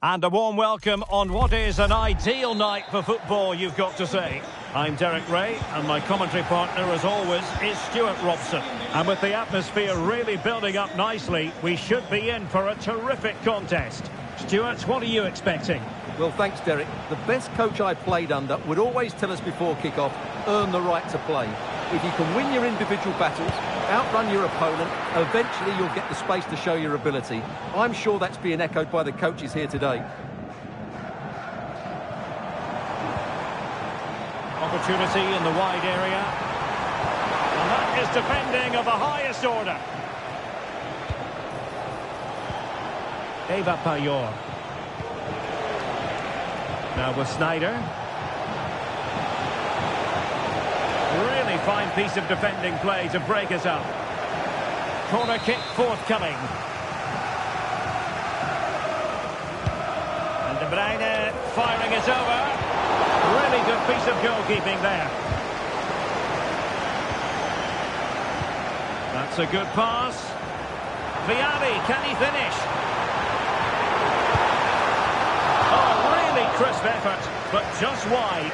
And a warm welcome on what is an ideal night for football, you've got to say. I'm Derek Ray, and my commentary partner, as always, is Stuart Robson. And with the atmosphere really building up nicely, we should be in for a terrific contest. Stuart, what are you expecting? Well, thanks, Derek. The best coach I played under would always tell us before kick-off, earn the right to play. If you can win your individual battles, outrun your opponent, eventually you'll get the space to show your ability. I'm sure that's being echoed by the coaches here today. Opportunity in the wide area. And that is defending of the highest order. Eva Payor. Now with Snyder. Really fine piece of defending play to break us up. Corner kick forthcoming. And De Bruyne firing it over. Really good piece of goalkeeping there. That's a good pass. Vialli, can he finish? Oh, really crisp effort, but just wide.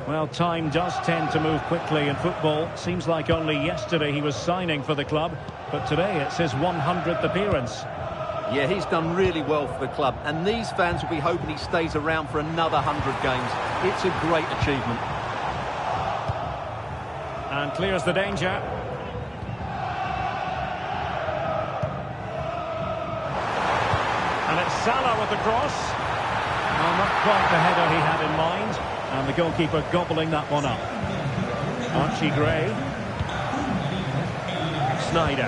Well, time does tend to move quickly in football. Seems like only yesterday he was signing for the club, but today it's his 100th appearance. Yeah, he's done really well for the club, and these fans will be hoping he stays around for another 100 games. It's a great achievement. And clears the danger. And it's Salah with the cross. Well, not quite the header he had in mind. And the goalkeeper gobbling that one up. Archie Gray. Snyder.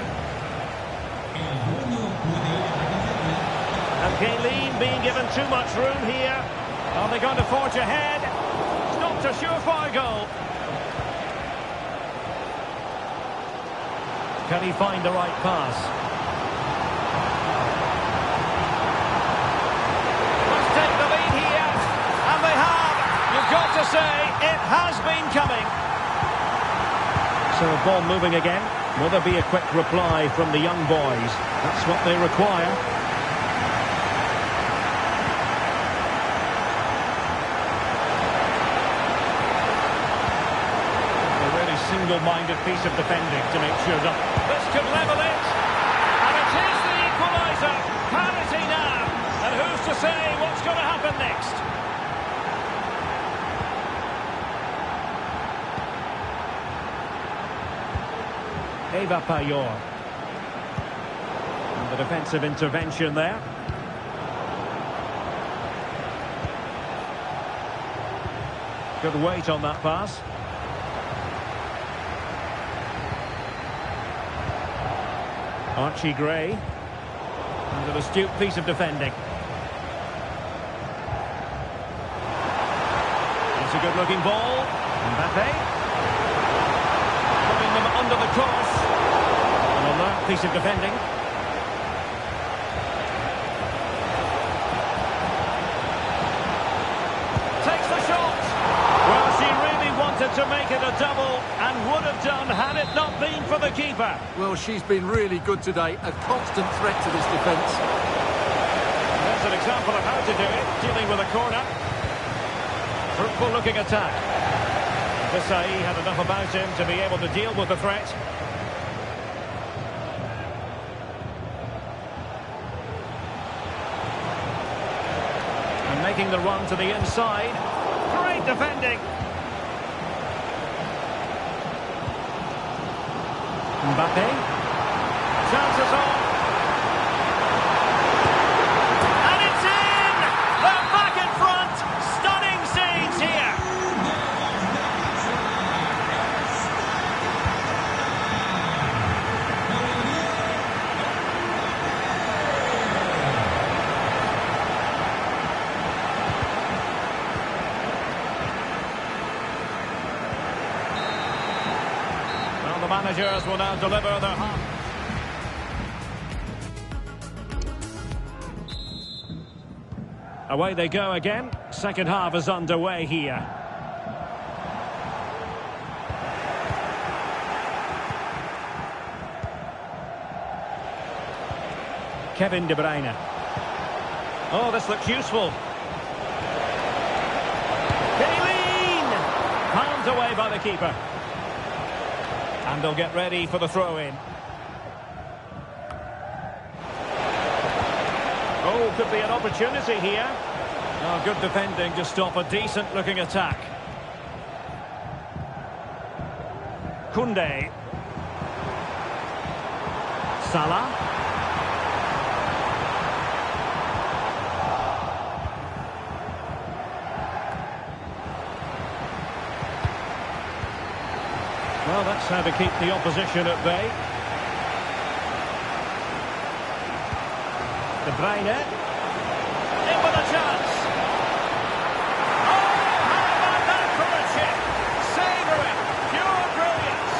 And Galeen being given too much room here. Are they going to forge ahead? It's not a surefire goal. Can he find the right pass? Must take the lead here. And they have. You've got to say, it has been coming. So a ball moving again. Will there be a quick reply from the young boys? That's what they require. A really single-minded piece of defending to make sure that this could level it. And it is the equaliser. Parity now. And who's to say what's going to happen next? Eva Payor. And the defensive intervention there. Good weight on that pass. Archie Gray. And an astute piece of defending. It's a good-looking ball. Mbappe. Putting them under the cross. And on that piece of defending. Takes the shot. Well, she really wanted to make it a double and would have done had it not been for the keeper. Well, she's been really good today. A constant threat to this defence. There's an example of how to do it. Dealing with a corner. Fruitful looking attack. Visai had enough about him to be able to deal with the threat. And making the run to the inside. Great defending. Mbappe. Chances on. And it's in! They're back in front. Stunning scenes here. The managers will now deliver their half. Away they go again. Second half is underway here. Kevin De Bruyne. Oh, this looks useful. Palmed away by the keeper. And they'll get ready for the throw-in. Oh, could be an opportunity here. Oh, good defending to stop a decent-looking attack. Koundé. Salah. Well, that's how to keep the opposition at bay. De Bruyne. In with a chance. Oh, how about that for a chip? Savouring. Pure brilliance.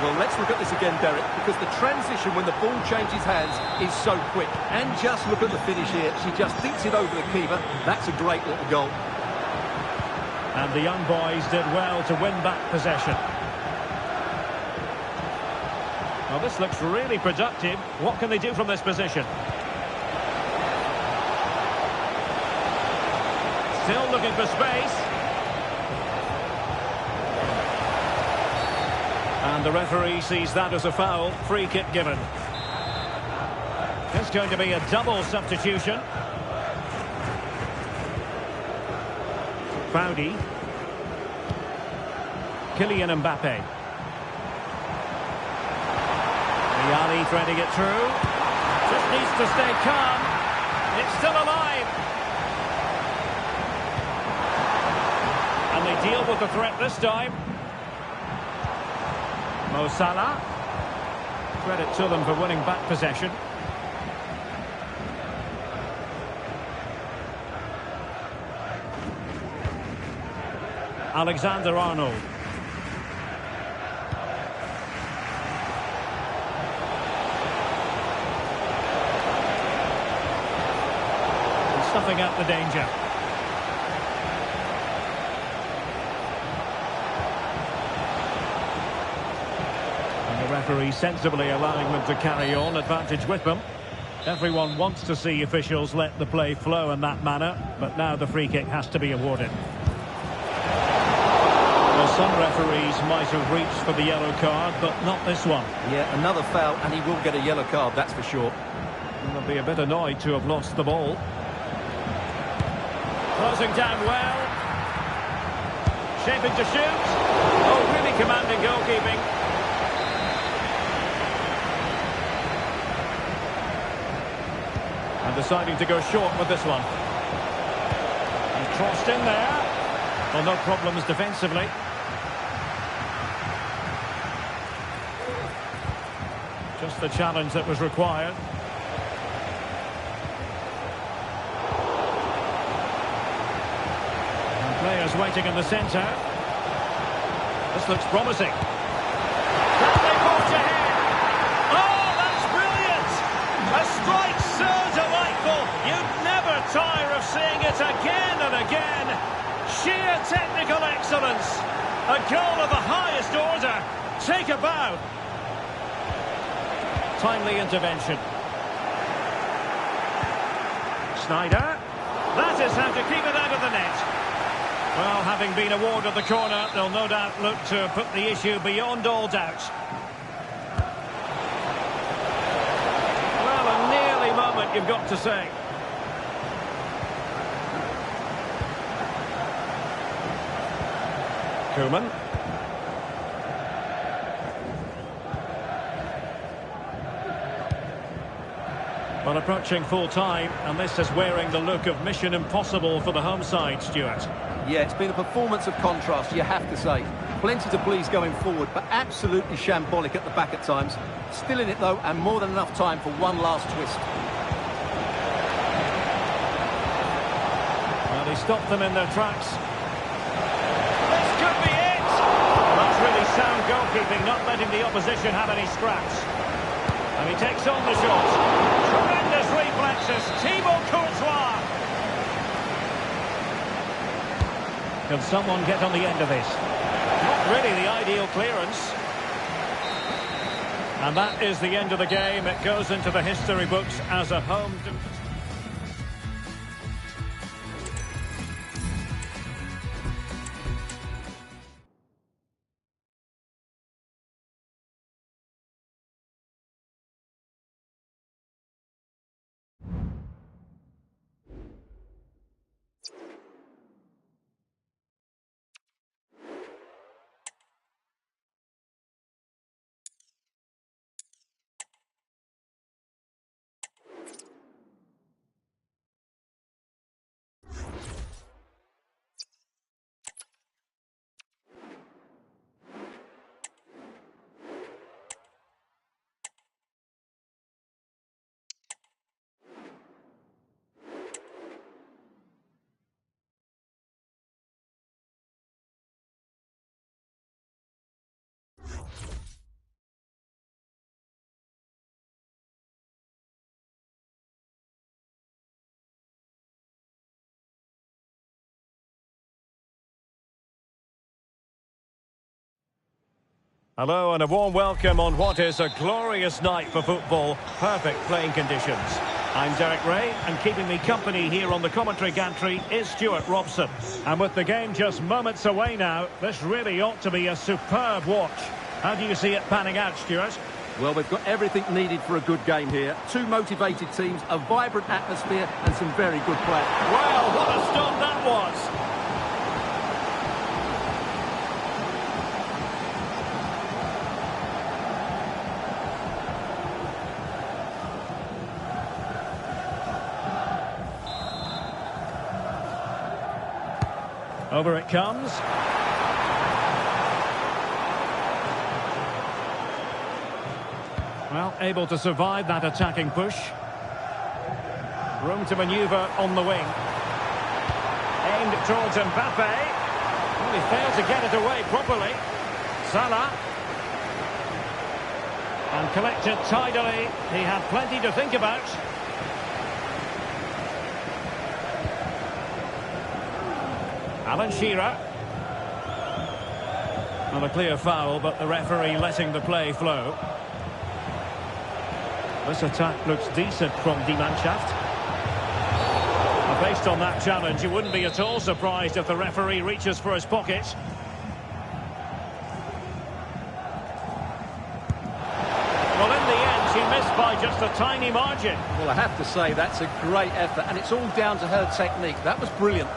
Well, let's look at this again, Derek, because the transition when the ball changes hands is so quick. And just look at the finish here. She just thinks it over the keeper. That's a great little goal. And the young boys did well to win back possession. Well, this looks really productive. What can they do from this position? Still looking for space. And the referee sees that as a foul. Free kick given. It's going to be a double substitution. Foudy. Kylian Mbappe. Ali threading it through. Just needs to stay calm. It's still alive. And they deal with the threat this time. Mo Salah. Credit to them for winning back possession. Alexander-Arnold. Snuffing out the danger. And the referee sensibly allowing them to carry on, advantage with them. Everyone wants to see officials let the play flow in that manner, but now the free kick has to be awarded. Well, some referees might have reached for the yellow card, but not this one. Yeah, another foul, and he will get a yellow card, that's for sure. They'll be a bit annoyed to have lost the ball. Closing down well. Shaping to shoot. Oh, really commanding goalkeeping. And deciding to go short with this one. And crossed in there. Well, no problems defensively. Just the challenge that was required. Players waiting in the centre. This looks promising. Can they forge ahead? Oh, that's brilliant! A strike so delightful. You'd never tire of seeing it again and again. Sheer technical excellence. A goal of the highest order. Take a bow. Timely intervention. Snyder. That is how to keep it out of the net. Well, having been awarded the corner, they'll no doubt look to put the issue beyond all doubt. Well, a nearly moment, you've got to say. Koeman. Well, approaching full time, and this is wearing the look of Mission Impossible for the home side, Stuart. Yeah, it's been a performance of contrast, you have to say. Plenty to please going forward, but absolutely shambolic at the back at times. Still in it, though, and more than enough time for one last twist. Well, he stopped them in their tracks. This could be it! That's really sound goalkeeping, not letting the opposition have any scraps. And he takes on the shot. Tremendous reflexes. Thibaut Courtois. Can someone get on the end of this? Not really the ideal clearance. And that is the end of the game. It goes into the history books as a home... Hello and a warm welcome on what is a glorious night for football. Perfect playing conditions. I'm Derek Ray, and keeping me company here on the commentary gantry is Stuart Robson. And with the game just moments away now, this really ought to be a superb watch. How do you see it panning out, Stuart? Well, we've got everything needed for a good game here. Two motivated teams, a vibrant atmosphere and some very good play. Well, what a stop that was! Over it comes. Well, able to survive that attacking push. Room to manoeuvre on the wing. Aimed towards Mbappe. Well, he failed to get it away properly. Salah. And collected tidily. He had plenty to think about. Alan Shearer. Not a clear foul, but the referee letting the play flow. This attack looks decent from Die Mannschaft. And based on that challenge, you wouldn't be at all surprised if the referee reaches for his pocket. Well, in the end, she missed by just a tiny margin. Well, I have to say, that's a great effort, and it's all down to her technique. That was brilliant.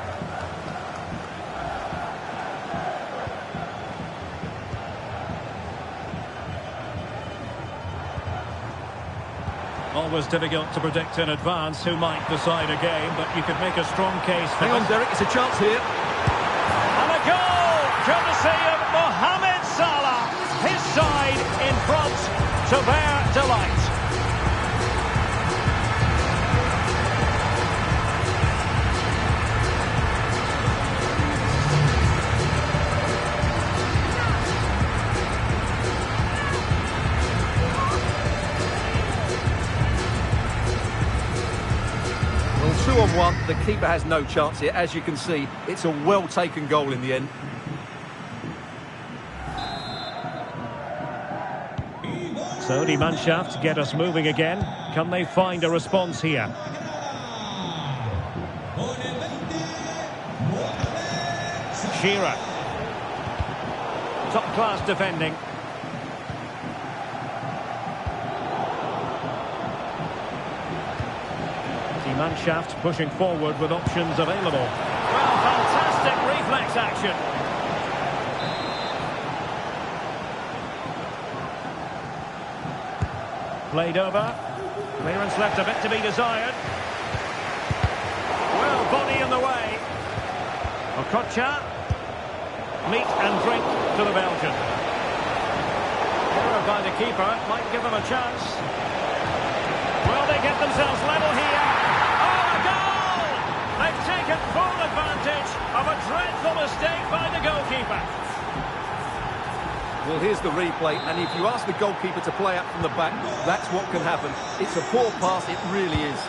Always difficult to predict in advance who might decide a game, but you could make a strong case for... Hang on, Derek, it's a chance here. And a goal, courtesy of Mohamed Salah. His side in front to their delight. Well, 2-on-1, the keeper has no chance here. As you can see, it's a well-taken goal in the end. So Die Mannschaft get us moving again. Can they find a response here? Shearer. Top-class defending. Die Mannschaft pushing forward with options available. Well, fantastic reflex action. Played over. Clearance left a bit to be desired. Well, body in the way. Okocha. Meat and drink to the Belgian. Error by the keeper. Might give them a chance. Well, they get themselves level here. Oh, a goal! They've taken full advantage of a dreadful mistake by the goalkeeper. Well, here's the replay, and if you ask the goalkeeper to play up from the back, that's what can happen. It's a poor pass, it really is.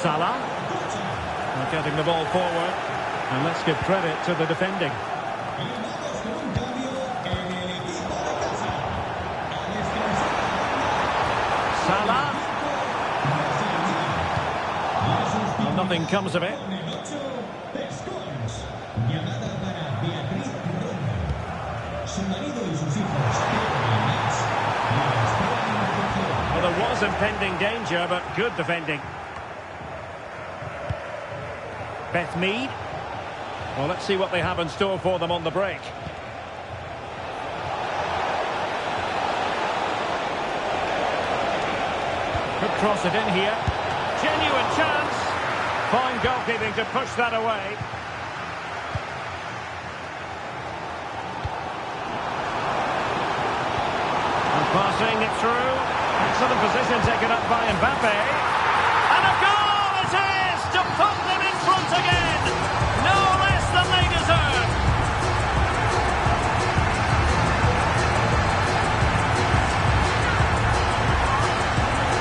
Salah. Not getting the ball forward. And let's give credit to the defending. nothing comes of it. Well, there was impending danger, but good defending. Beth Mead. Well, let's see what they have in store for them on the break. Could cross it in here. Genuine chance. Fine goalkeeping to push that away. And passing it through. Excellent position taken up by Mbappe. And a goal it is to put them in front again. No less than they deserve.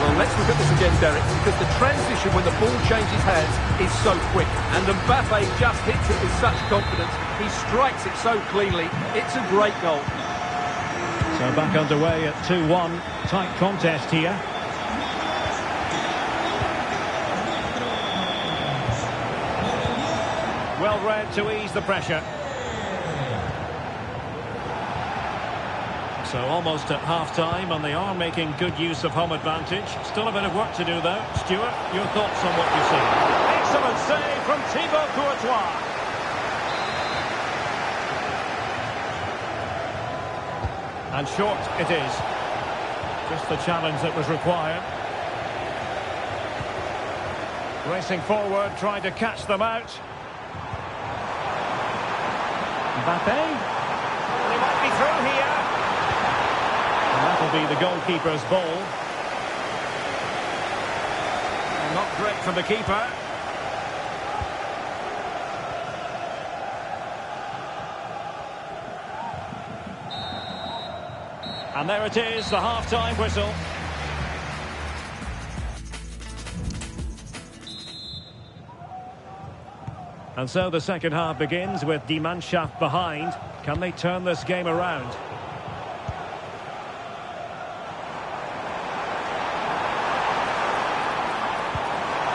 Well, let's look at this again, Derek, because the transition when the ball changes hands is so quick. And Mbappe just hits it with such confidence. He strikes it so cleanly. It's a great goal. So back underway at 2-1. Tight contest here. Well read to ease the pressure. So almost at half-time, and they are making good use of home advantage. Still a bit of work to do, though. Stuart, your thoughts on what you see? Excellent save from Thibaut Courtois. And short it is. Just the challenge that was required. Racing forward, trying to catch them out. Mbappe. They might be through here. That'll be the goalkeeper's ball. Well, not great for the keeper. And there it is, the half-time whistle. And so the second half begins with Die Mannschaft behind. Can they turn this game around?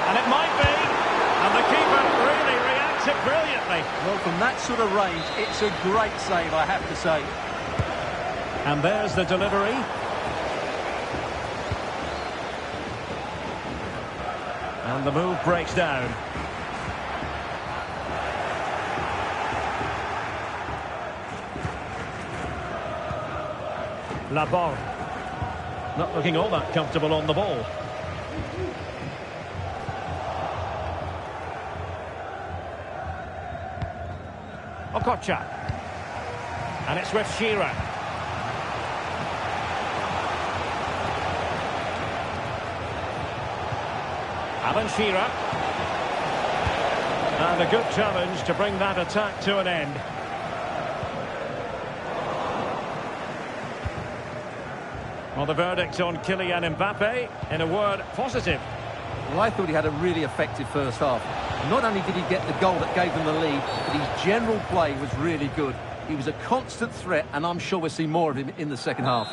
And it might be. And the keeper really reacts it brilliantly. Well, from that sort of range, it's a great save, I have to say. And there's the delivery. And the move breaks down. Laborde. Not looking all that comfortable on the ball. Okocha. And it's with Shearer. Alan Shearer. And a good challenge to bring that attack to an end. Well, the verdict on Kylian Mbappe, in a word, positive. Well, I thought he had a really effective first half. Not only did he get the goal that gave them the lead, but his general play was really good. He was a constant threat, and I'm sure we'll see more of him in the second half.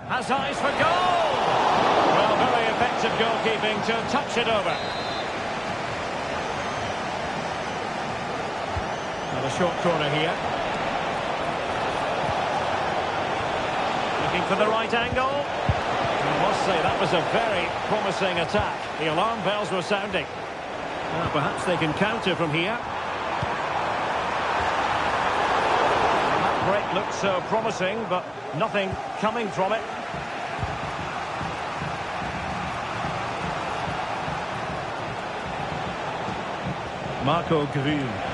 Has eyes for goal! Well, very effective goalkeeping to touch it over. A short corner here. Looking for the right angle. I must say that was a very promising attack. The alarm bells were sounding. Perhaps they can counter from here. That break looked so promising, but nothing coming from it. Marco Grün.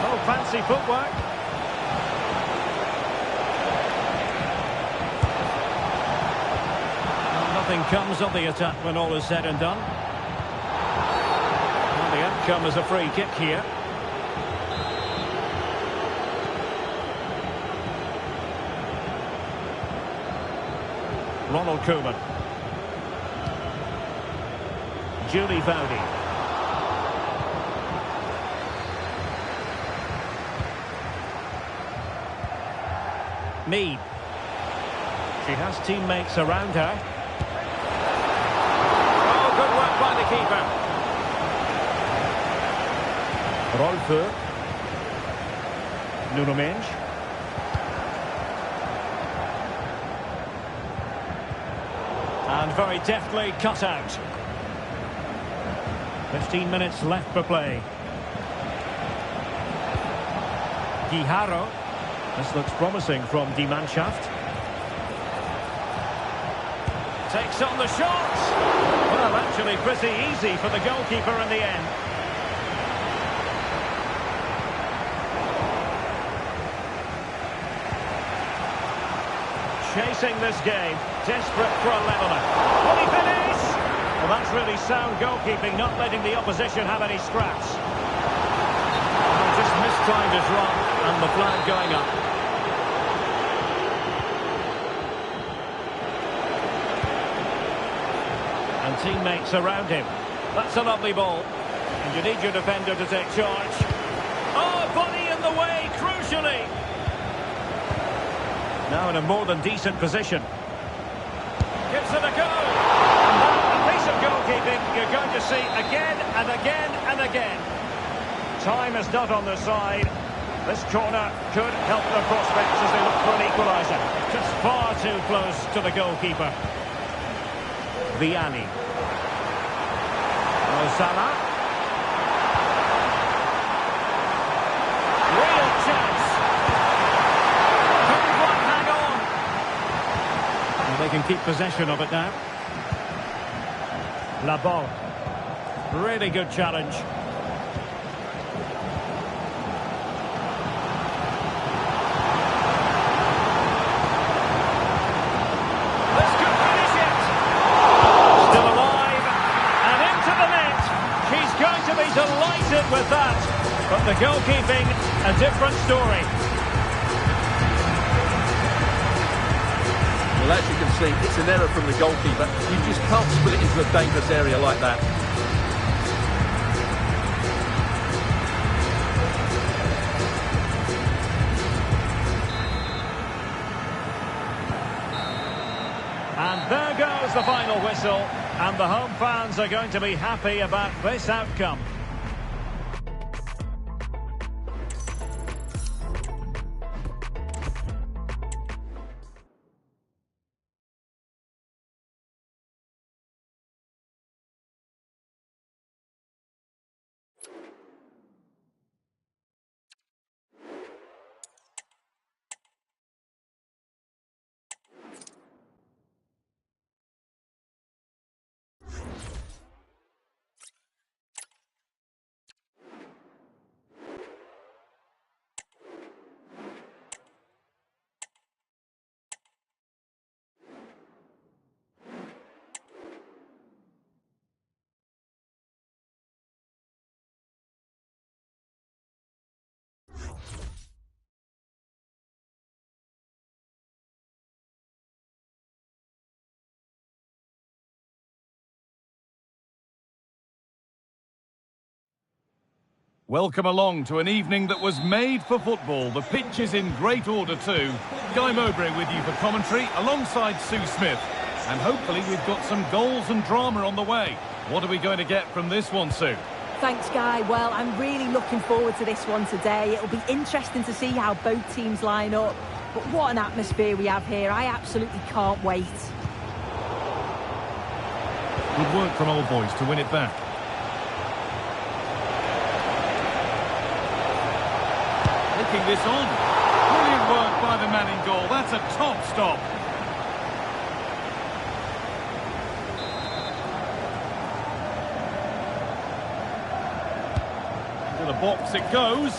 Oh, fancy footwork. Well, nothing comes of the attack when all is said and done. Well, the outcome is a free kick here. Ronald Koeman. Julie Vaudi. Mead. She has teammates around her. by the keeper. Rolfe. Nuno Mendes. And very deftly cut out. 15 minutes left for play. Guijarro. This looks promising from Die Mannschaft. Takes on the shot. Well, actually pretty easy for the goalkeeper in the end. Chasing this game, desperate for a leveller. Will he finish? Well, that's really sound goalkeeping, not letting the opposition have any scraps. Just mistimed his run, and the flag going up. And teammates around him. That's a lovely ball. And you need your defender to take charge. Oh, body in the way, crucially. Now in a more than decent position. Gives it a go. And that, a piece of goalkeeping you're going to see again and again and again. Time is not on their side. This corner could help their prospects as they look for an equaliser. Just far too close to the goalkeeper. Vianney. Salah. Real chance. Couldn't quite hang on. And they can keep possession of it now. La Ball. Really good challenge. Delighted with that, but the goalkeeping, a different story. Well, as you can see, it's an error from the goalkeeper. You just can't split it into a dangerous area like that. And there goes the final whistle. And the home fans are going to be happy about this outcome. Welcome along to an evening that was made for football. The pitch is in great order too. Guy Mowbray with you for commentary alongside Sue Smith. And hopefully we've got some goals and drama on the way. What are we going to get from this one, Sue? Thanks, Guy. Well, I'm really looking forward to this one today. It'll be interesting to see how both teams line up. But what an atmosphere we have here. I absolutely can't wait. Good work from Old Boys to win it back. Taking this on. Brilliant work by the man in goal. That's a top stop. To the box it goes.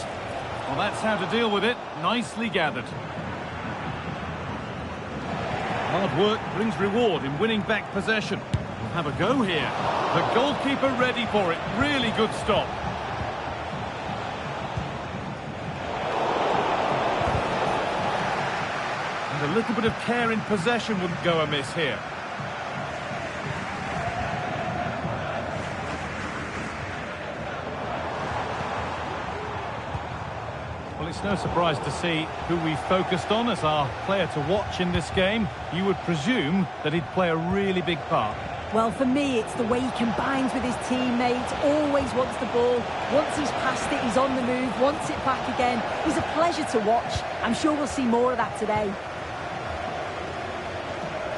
Well, that's how to deal with it. Nicely gathered. Hard work brings reward in winning back possession. We'll have a go here. The goalkeeper ready for it. Really good stop. A little bit of care in possession wouldn't go amiss here. Well, it's no surprise to see who we focused on as our player to watch in this game. You would presume that he'd play a really big part. Well, for me, it's the way he combines with his teammates, always wants the ball. Once he's passed it, he's on the move, wants it back again. He's a pleasure to watch. I'm sure we'll see more of that today.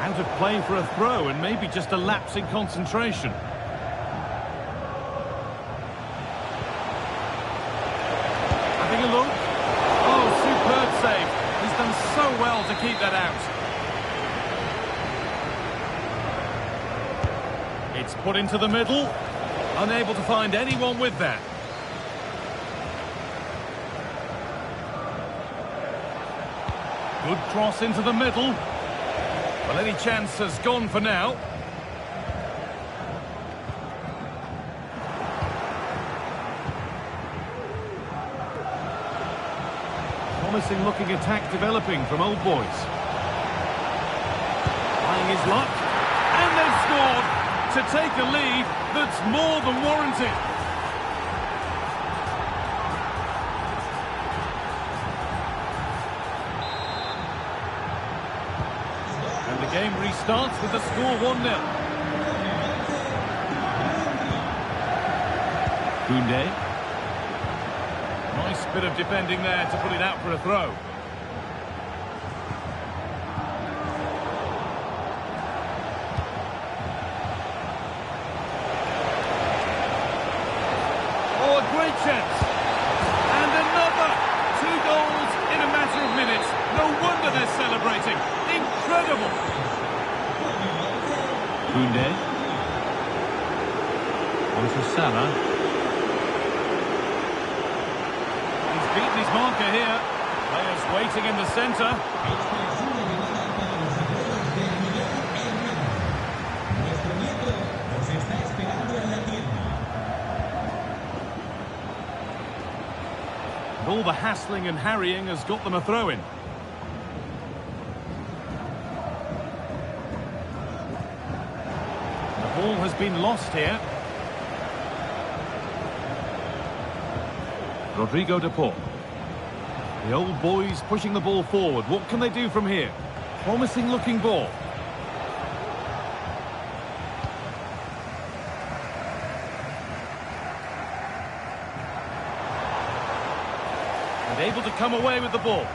Out of play for a throw and maybe just a lapse in concentration. Having a look. Oh, superb save. He's done so well to keep that out. It's put into the middle. Unable to find anyone with that. Good cross into the middle. Well, any chance has gone for now. Promising looking attack developing from Old Boys. Trying his luck. And they've scored to take a lead that's more than warranted. And the game restarts with the score 1-0. Koundé. Nice bit of defending there to put it out for a throw. Oh, a great chance. And another. 2 goals in a matter of minutes. No wonder they're celebrating. Incredible. Koundé. On to Salah. Beaten his marker here. Players waiting in the centre. And all the hassling and harrying has got them a throw-in. The ball has been lost here. Rodrigo de Por. The Old Boys pushing the ball forward. What can they do from here? Promising looking ball. And able to come away with the ball.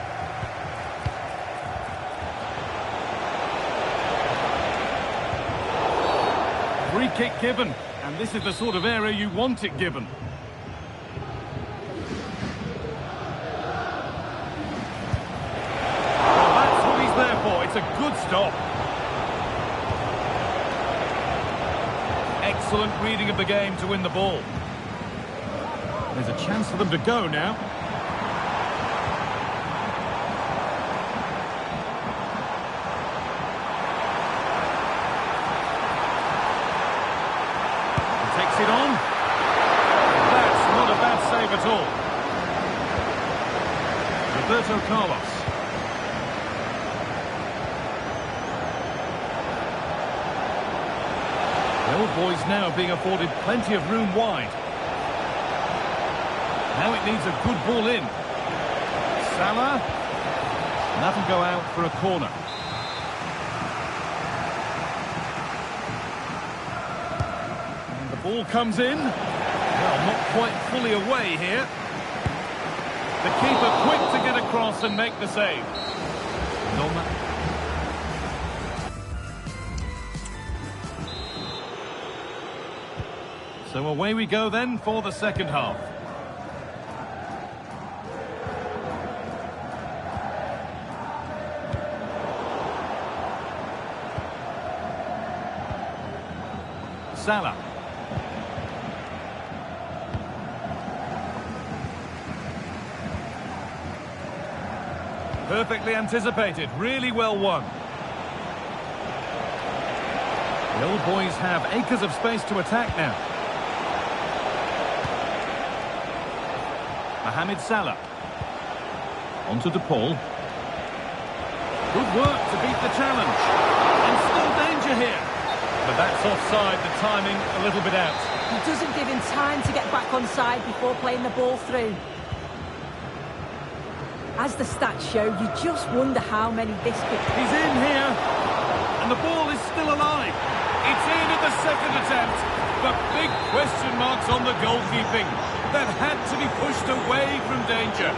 Free kick given. And this is the sort of area you want it given. It's a good stop. Excellent reading of the game to win the ball. There's a chance for them to go now. He takes it on. That's not a bad save at all. Roberto Carlos. The Old Boys now being afforded plenty of room wide. Now it needs a good ball in. Salah. And that'll go out for a corner. And the ball comes in. Well, not quite fully away here. The keeper quick to get across and make the save. Norma. So away we go then for the second half. Salah. Perfectly anticipated, really well won. The Old Boys have acres of space to attack now. Mohamed Salah. On to De Paul. Good work to beat the challenge. And still danger here. But that's offside, the timing a little bit out. He doesn't give him time to get back on side before playing the ball through. As the stats show, you just wonder how many this could... He's in here. And the ball is still alive. It's in at the second attempt, but big question marks on the goalkeeping. That had to be pushed away from danger.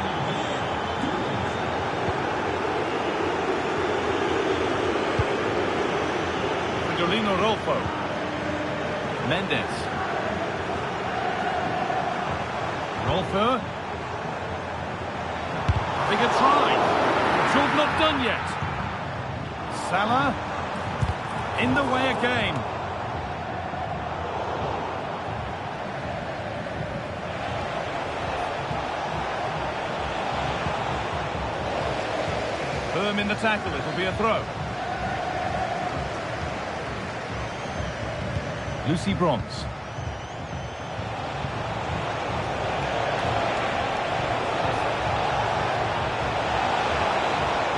Rolfo. Mendes. Rolfo. Having a try. Job not done yet. Salah. In the way again. Firm in the tackle. It'll be a throw. Lucy Bronze.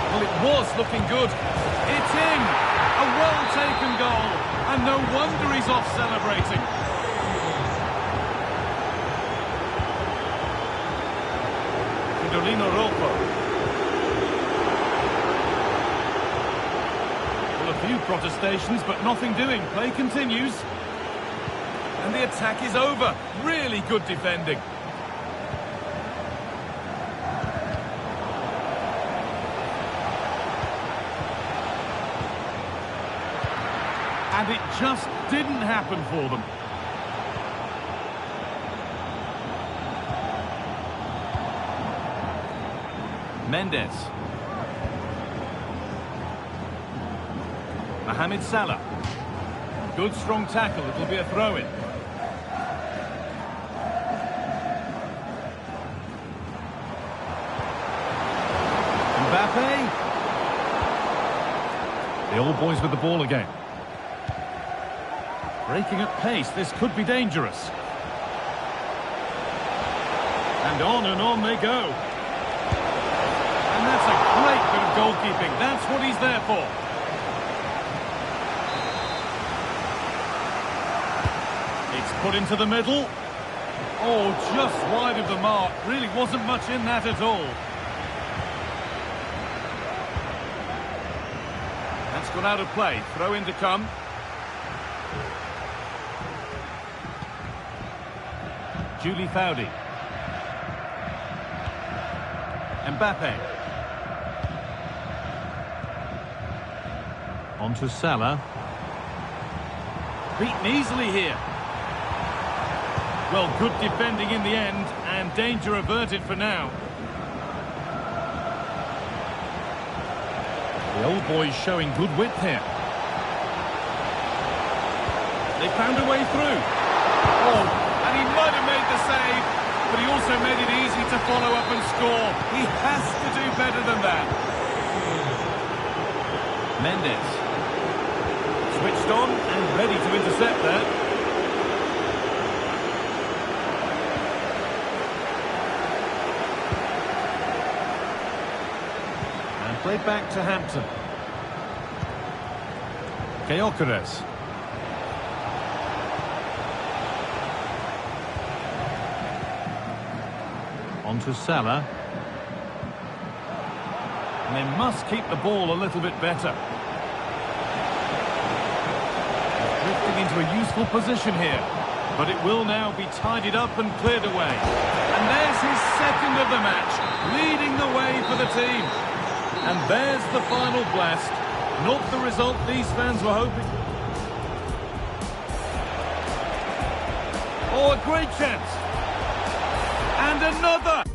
Well, it was looking good. It's in! A well-taken goal. And no wonder he's off celebrating. Fidolino Rolfo. Well, a few protestations, but nothing doing. Play continues. And the attack is over. Really good defending. And it just didn't happen for them. Mendes. Mohamed Salah. Good strong tackle. It'll be a throw-in. The old boys with the ball again. Breaking at pace, this could be dangerous. And on they go. And that's a great bit of goalkeeping. That's what he's there for. It's put into the middle. Oh, just wide of the mark. Really wasn't much in that at all. That's gone out of play. Throw in to come. Julie Foudy. Mbappe. On to Salah. Beaten easily here. Well, good defending in the end, and danger averted for now. The old boys showing good width here. They found a way through. Oh, and he might have made the save, but he also made it easy to follow up and score. He has to do better than that. Mendes. Switched on and ready to intercept that. And played back to Hampton. Gyökeres. On to Salah. And they must keep the ball a little bit better. Drifting into a useful position here. But it will now be tidied up and cleared away. And there's his second of the match, leading the way for the team. And there's the final blast. Not the result these fans were hoping. Oh, a great chance. And another!